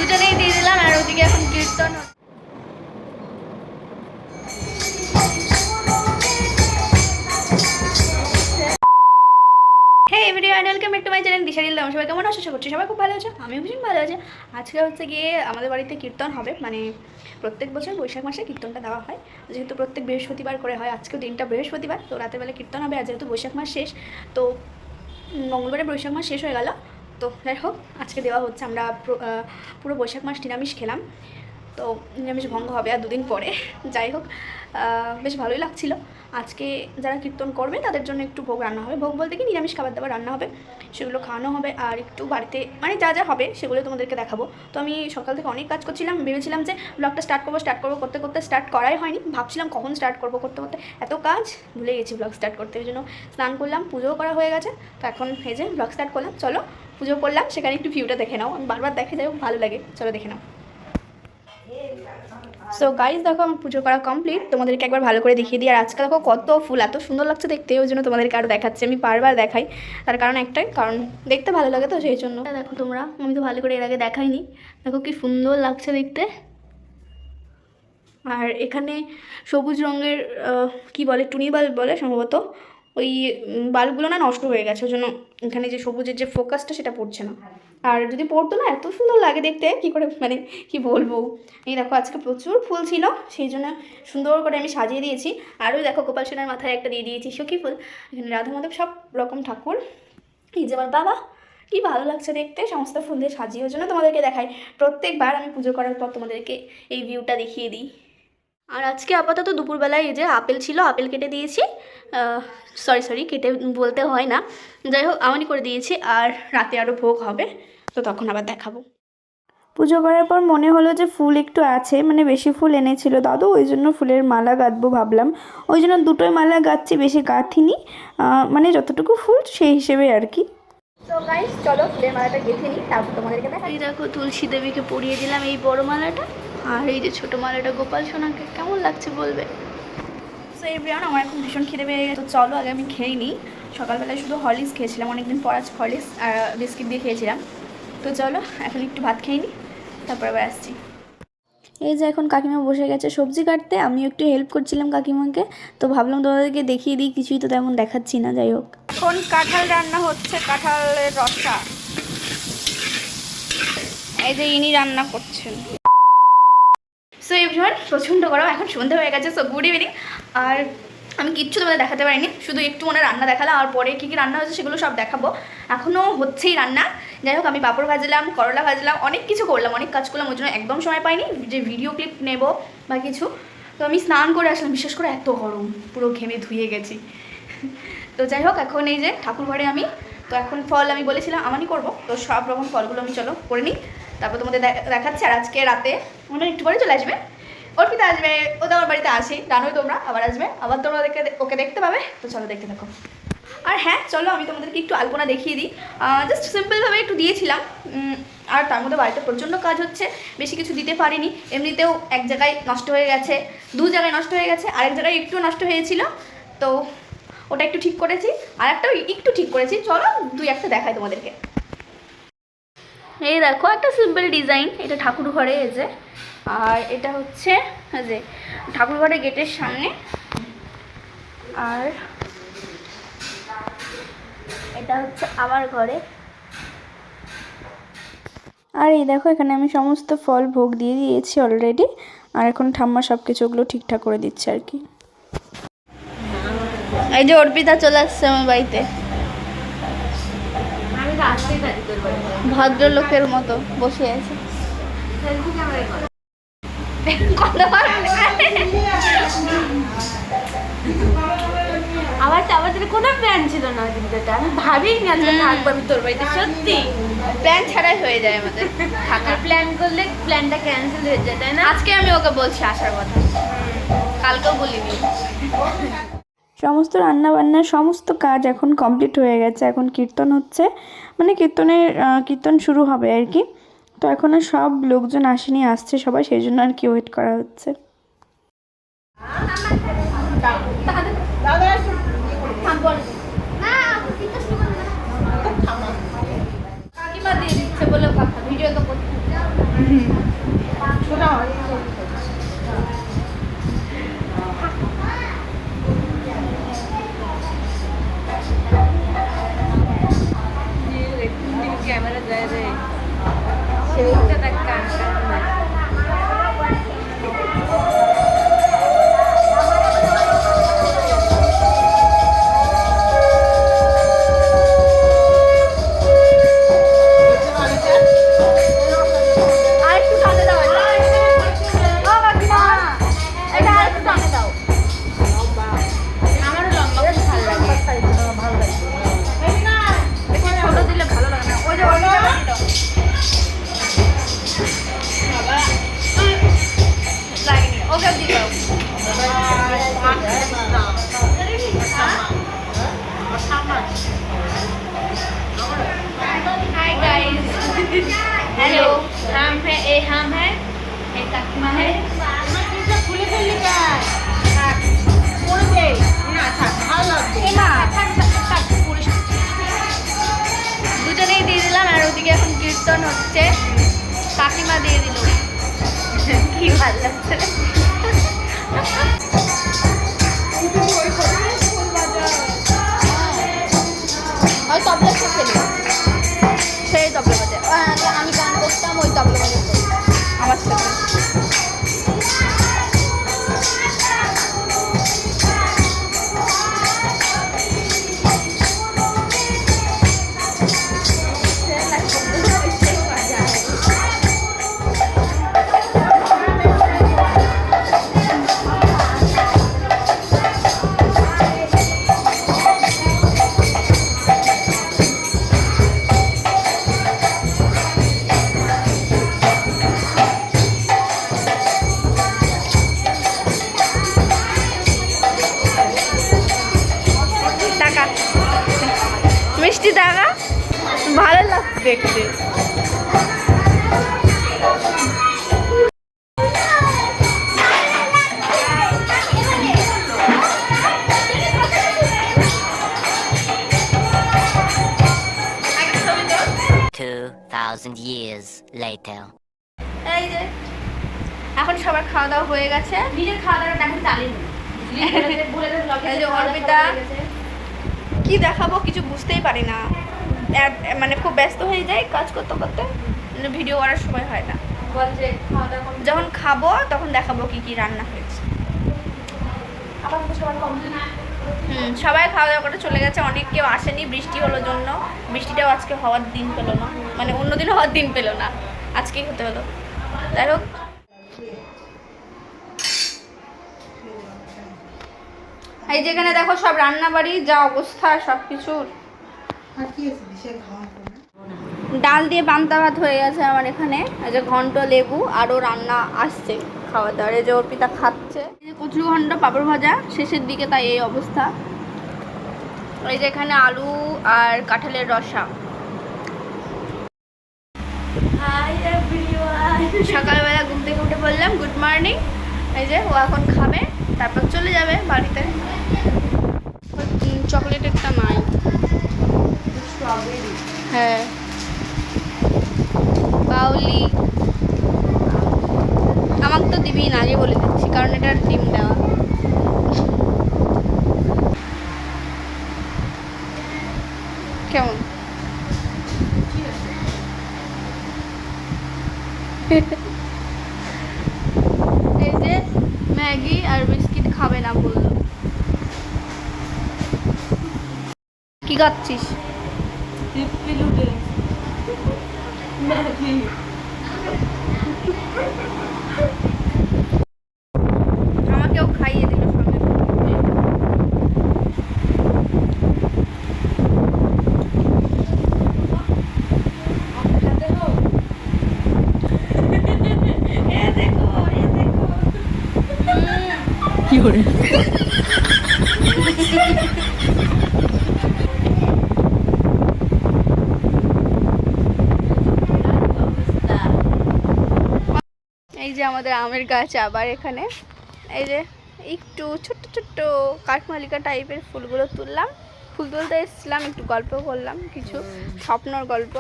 দুজনেই দিয়ে দিলাম। আর ওদিকে এখন কীর্তন। হ্যাঁ everyone, welcome back to my channel দিশারিল। সবাই কেমন আছো? আশা করছি সবাই খুব ভালো আছে, আমিও ভীষণ ভালো আছি। আজকে হচ্ছে গিয়ে আমাদের বাড়িতে কীর্তন হবে, মানে প্রত্যেক বছর বৈশাখ মাসে কীর্তনটা দেওয়া হয়, যেহেতু প্রত্যেক বৃহস্পতিবার করে হয়। আজকেও দিনটা বৃহস্পতিবার, তো রাতের বেলা কীর্তন হবে। আর যেহেতু বৈশাখ মাস শেষ, তো মঙ্গলবারে বৈশাখ মাস শেষ হয়ে গেল, তো যাই হোক আজকে দেওয়া হচ্ছে। আমরা পুরো বৈশাখ মাস নিরামিষ খেলাম, তো নিরামিষ ভঙ্গ হবে আর দুদিন পরে। যাই হোক বেশ ভালোই লাগছিল। আজকে যারা কীর্তন করবে তাদের জন্য একটু ভোগ রান্না হবে, ভোগ বলতে কি নিরামিষ খাবার দাবার রান্না হবে, সেগুলো খাওয়ানো হবে। আর একটু বাড়িতে মানে যা যা হবে সেগুলো তোমাদেরকে দেখাবো। তো আমি সকাল থেকে অনেক কাজ করছিলাম, ভেবেছিলাম যে ব্লগটা স্টার্ট করবো করতে করতে স্টার্ট করাই হয়নি। ভাবছিলাম কখন স্টার্ট করবো, করতে করতে এত কাজ ভুলে গেছি ব্লগ স্টার্ট করতে। ওই জন্য স্নান করলাম, পুজোও করা হয়ে গেছে, তো এখন এই যে ব্লগ স্টার্ট করলাম। চলো পুজো করলাম, সেখানে একটু ভিউটা দেখে নাও। আমি বারবার দেখে যাই, ভালো লাগে, চলো দেখে নাও। সো গাইজ দেখো আমার পুজো করা কমপ্লিট, তোমাদেরকে একবার ভালো করে দেখিয়ে দিই। আর আজকে দেখো কত ফুল, এত সুন্দর লাগছে দেখতে, ওই জন্য তোমাদেরকে আরও দেখাচ্ছি। আমি বারবার দেখাই, তার কারণ একটাই, কারণ দেখতে ভালো লাগে, তো সেই জন্য। দেখো তোমরা, আমি তো ভালো করে এর আগে দেখাইনি, দেখো কি সুন্দর লাগছে দেখতে। আর এখানে সবুজ রঙের কি বলে, টুনি বাল্ব বলে সম্ভবত, ওই বাল্বগুলো না নষ্ট হয়ে গেছে, ওই জন্য এখানে যে সবুজের যে ফোকাসটা সেটা পড়ছে না। আর যদি পড়তো না এত সুন্দর লাগে দেখতে, কী করে মানে কি বলবো। এই দেখো আজকে প্রচুর ফুল ছিল, সেই জন্য সুন্দর করে আমি সাজিয়ে দিয়েছি। আর ওই দেখো গোপাল সোনার মাথায় একটা দিয়ে দিয়েছি সখী ফুল। এখানে রাধা মাধব সব রকম ঠাকুর। এই যে আমার বাবা, কি ভালো লাগছে দেখতে সমস্ত ফুল দিয়ে সাজিয়ে, ওই জন্য তোমাদেরকে দেখাই। প্রত্যেকবার আমি পুজো করার পর তোমাদেরকে এই ভিউটা দেখিয়ে দিই। আর আজকে আপাতত দুপুরবেলায় এই যে আপেল ছিল, আপেল কেটে দিয়েছি, সরি কেটে বলতে হয় না, যাই হোক আমনি করে দিয়েছি। আর রাতে আরও ভোগ হবে, তো তখন আবার দেখাবো। পুজো করার পর মনে হলো যে ফুল একটু আছে, মানে বেশি ফুল এনেছিল দাদু, ওই জন্য ফুলের মালা গাঁথবো ভাবলাম, ওই জন্য দুটোই মালা গাঁথছি, বেশি গাঁথিনি, মানে যতটুকু ফুল সেই হিসেবে আর কি। তো গাইস চলো ফুলের মালাটা গেঁথে নিই, তারপর তোমাদেরকে দেখাই। এই দেখো তুলসী দেবীকে পরিয়ে দিলাম এই বড় মালাটা, আর এই যে ছোটো মালাটা গোপাল সোনাকে। কেমন লাগছে বলবে। তো এভরিওয়ান, আমার এখন ভীষণ খিদে পেয়ে গেছে, তো চলো আগে আমি খেয়ে নিই। সকালবেলায় শুধু হরলিক্স খেয়েছিলাম, অনেকদিন পর আজ হরলিক্স আর বিস্কিট দিয়ে খেয়েছিলাম। তো চলো এখন একটু ভাত খেয়ে নিই, তারপর আবার আসছি। এই যে এখন কাকিমা বসে গেছে সবজি কাটতে, আমিও একটু হেল্প করছিলাম কাকিমাকে, তো ভাবলাম তোমাদেরকে দেখিয়ে দিই, কিছুই তো তেমন দেখাচ্ছি না। যাই হোক এখন কাঁঠাল রান্না হচ্ছে, কাঁঠালের রসা, এই যে ইনি রান্না করছেন। সো এভরিওয়ান, প্রচণ্ড গরম, এখন সন্ধ্যা হয়ে গেছে, সো গুড ইভিনিং। আর আমি কিচ্ছু তোমাদের দেখাতে পারিনি, শুধু একটু মনে রান্না দেখালাম, আর পরে কী কী রান্না হয়েছে সেগুলো সব দেখাবো। এখনও হচ্ছেই রান্না। যাই হোক আমি পাঁপড় ভাজলাম, করলা ভাজলাম, অনেক কিছু করলাম, অনেক কাজ করলাম, ওই জন্য একদম সময় পাইনি যে ভিডিও ক্লিপ নেব বা কিছু। তো আমি স্নান করে আসলাম, বিশেষ করে এত গরম, পুরো ঘেমে ধুয়ে গেছি। তো যাই হোক এখন এই যে ঠাকুর ঘরে আমি, তো এখন ফল আমি বলেছিলাম আমানি করবো, তো সব রকম ফলগুলো আমি চলো করে নিই, তারপর তোমাদের দেখাচ্ছি। আর আজকে রাতে মনে একটু পরে চলে আসবে অর্পিতা, আসবে, ও তো আমার বাড়িতে আসে, জানোই তোমরা, আবার আসবে, আবার তোমরা ওকে দেখতে পাবে, তো চলো দেখতে থাকো। আর হ্যাঁ চলো আমি তোমাদেরকে একটু আলপনা দেখিয়ে দিই, জাস্ট সিম্পলভাবে একটু দিয়েছিলাম। আর তার মধ্যে বাড়িতে প্রচণ্ড কাজ হচ্ছে, বেশি কিছু দিতে পারিনি। এমনিতেও এক জায়গায় নষ্ট হয়ে গেছে, দু জায়গায় নষ্ট হয়ে গেছে, আরেক জায়গায় একটু নষ্ট হয়েছিল, তো ওটা একটু ঠিক করেছি, আর একটা একটু ঠিক করেছি। চলো দুই একটা দেখাই তোমাদেরকে। এই দেখো একটা সিম্পল ডিজাইন, এটা ঠাকুর ঘরে এই যে, আর এটা হচ্ছে যে ঠাকুর ঘরের গেটের সামনে, আর এটা হচ্ছে আমার ঘরে। আর এই দেখো এখানে আমি সমস্ত ফল ভোগ দিয়ে দিয়েছি অলরেডি, আর এখন ঠাম্মা সব কিছু ওগুলো ঠিকঠাক করে দিচ্ছে আর কি। এই যে অর্পিতা চলে আসছে আমার বাড়িতে, ভদ্রলোকের মতো বসে আছে। আমার কোনো প্ল্যান ছিল না, কিন্তু আমি ভাবিনি আজকে থাকবো আমি তোর বাড়িতে। সত্যি প্ল্যান ছাড়াই হয়ে যায় আমাদের, থাকার প্ল্যান করলে প্ল্যানটা ক্যান্সেল হয়ে যায়, তাই না? আজকে আমি ওকে বলছি আসার কথা, কালকেও বলিনি। সমস্ত রান্নাবান্নার সমস্ত কাজ এখন কমপ্লিট হয়ে গেছে, এখন কীর্তন হচ্ছে, মানে কীর্তন শুরু হবে আর কি। তো এখন আর সব লোকজন আসেনি, আসছে সবাই, সেই জন্য আর কি ওয়েট করা হচ্ছে। কাকিমা দিয়ে দিচ্ছে বলে কথা, ভিডিও তো করতে ক্যামেরা যায় রে সেইটা দেখ কান আরেকটু টানে দাও ও কাকিমা এটা আরেকটু টানে দাও আমারও লম্বা খুব ভালো লাগে একটু ছোট দিলে ভালো লাগে না ওই যে ওই লাগেনি ওকে দিয়ে দাও हाय गाइस हेलो हम है ये काकीमा है খুলে ফেললি কাজ থাক করে দে না থাক ভালো লাগবে না থাক থাক দুজনেই দিয়ে দিলাম আর ওদিকে এখন কীর্তন হচ্ছে কাকিমা দিয়ে দিল কি ভালো লাগছে ওই তবলা খেলি সেই তবলা বাজে আমি গান করতাম ওই তবলা বাজে আমার সাথে মিষ্টি টাকা ভালো লাগছে দেখতে years later. এই যে এখন সবার খাওয়া দাওয়া হয়ে গেছে নিজের খাওয়া দাওয়া দেখেন চালিয়ে এই যে অর্পিতা কি দেখাবো কিছু বুঝতেই পারি না মানে খুব ব্যস্ত হয়ে যায় কাজ করতে করতে ভিডিও করার সময় হয় না বল যে খাওয়া দাওয়া যখন খাবো তখন দেখাবো কি কি রান্না হয়েছে আপাতত সবার কমপ্লিট সবাই খাওয়া দাওয়া করে চলে গেছে অনেক কেউ আসেনি বৃষ্টি হলো জন্য বৃষ্টিটাও আজকে হওয়ার দিন পেলো না মানে অন্যদিন হওয়ার দিন পেলো না আজকেই হতে হলো যাই হোক এই যেখানে দেখো সব রান্না বাড়ি যা অবস্থা সব কিছুর ডাল দিয়ে পান্তা ভাত হয়ে গেছে আমার এখানে এই যে ঘন্ট লেবু আরও রান্না আসছে খাওয়া দাওয়ার এই যে অর্পিতা খাচ্ছে এই যে কচুরি ঘন্ট পাপড় ভাজা শেষের দিকে তাই এই অবস্থা এই যে এখানে আলু আর কাঁঠালের রসা সকালবেলা ঘুম থেকে উঠে বললাম গুড মর্নিং এই যে ও এখন খাবে তারপর চলে যাবে বাড়িতে চকলেটেরটা নাই স্ট্রবেরি হ্যাঁ বাউলি আমাকে তো দিবি না আগে বলে দিচ্ছি কারণ এটা ডিম দেওয়া কেমন এই যে ম্যাগি আর বিস্কিট খাবে না বললো কি খাচ্ছিস টিপি লুডে ম্যাগি আমাকেও খাইয়ে দিল সঙ্গে কি করে এই যে আমাদের আমের গাছ আবার এখানে এই যে একটু ছোট্ট ছোট্ট কাঠমালিকা টাইপের ফুলগুলো তুললাম ফুল তুলতে এসেছিলাম একটু গল্প করলাম কিছু স্বপ্নর গল্প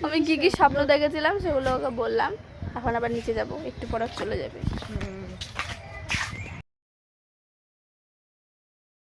আমি কি কি স্বপ্ন দেখেছিলাম সেগুলো ওকে বললাম। এখন আবার নিচে যাব, একটু পর চলে যাবে।